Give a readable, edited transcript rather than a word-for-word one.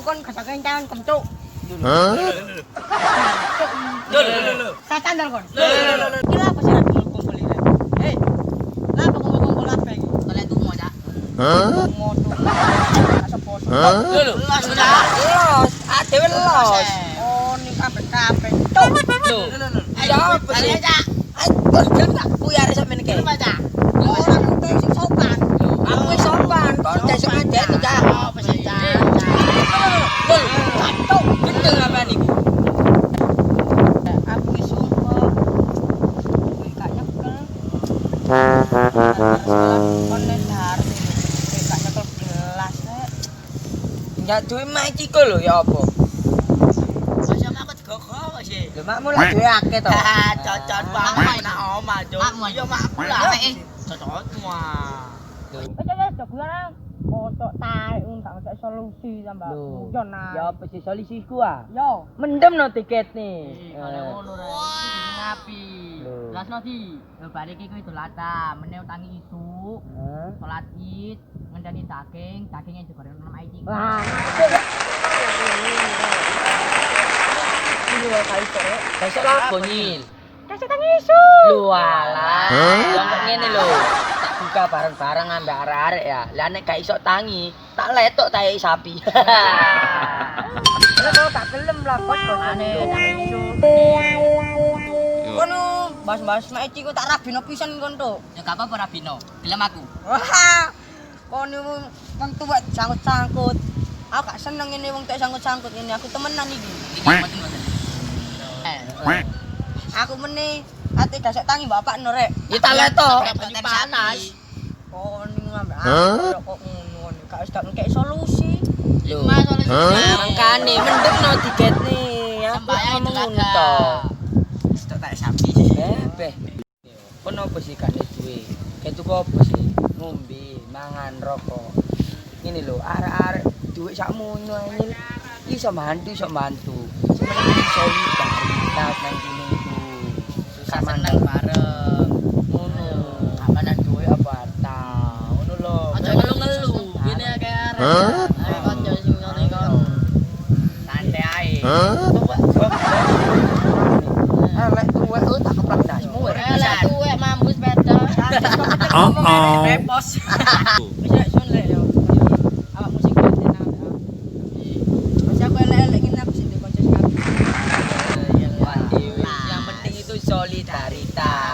kon gak kencan kencuk. Saya candal kon. Kira apa sih kumpul ini? Hei. Lah kumpul apa iki? Tolek tumo cak. Moto. Los cak. Los. Adewe los. Oh, ning kabeh. Cuk. Lho. Ayo apa sih? Bos tak buyar sampeyan iki. Cak. Ora mute sing sopan. Aku wis sopan, kon desuk aja itu cak. Apa sih cak? Lho, cuk. Gendeng apa niku? Aku wis sumpah. Gak nyekel. Konen harus gak nyekel gelas rek. Ya duwe mak iki lho ya apa? Masa mak aku digogo sih. Lho makmu lak duwe akeh to. Cocok banget nak omah, Cuk. Yo makku lah. Cocok semua. Wes dogulan. Otok tarik tak solusi tambah. Yo nah. Ya apa sih solusiku ah? Yo. Mendem no tiket nih. Ngono rek. Ngapi. Jelasno di. Yo balik iki kuwi dolata, meneh utangi isu. Salat Id, ngendani dagingnya digoreng nang IT. Wah. Iki wae kali sore. Besok lah bonyil. Kasih tangi isu. Lu alah. Yang kok ngene lho. Tak buka bareng-bareng ambek arek-arek ya. Lah nek gak iso tangi, tak letok tae sapi. Lah kok gak gelem lah bos bosane tangi isu. Kono bahas-bahas mak iki kok tak rabino pisan kon to. Ya gak apa-apa rabino. Gelem aku. Wah. Kono wong tuwa sangkut-sangkut. Aku gak seneng ngene wong tek sangkut-sangkut ngene. Aku temenan iki. Aku meneh ate dasek tangi bapak no rek. Ya tak leto. Panas. Oh ning ambek kok ngono. Gak wis gak ngekek solusi. Lho. Mangkane mendem no tiketne. Aku ngomong ngono to. Wis tak sapi. Beh. Kon opo sih gak duwe? Ketu opo sih? Ngombe, mangan, rokok. Ini lho, arek-arek duwe sakmono anjir. Iso bantu. Sebenarnya solidaritas nang kene iku. Susah menang bareng. Ngono. Amanan duwe apa ta? Ngono lho. Aja ngelu-ngelu. Gini akeh arek. Ayo kanca sing ngene kon. Santai ae. Elek tuwek tak keplak dasmu. Elek tuwek mambu sepeda. Repos. Wis nek sun lek yo. Awakmu sing ganti nang. Wis aku elek-elek ngene aku sing kanca sekali. Yang penting itu solidaritas.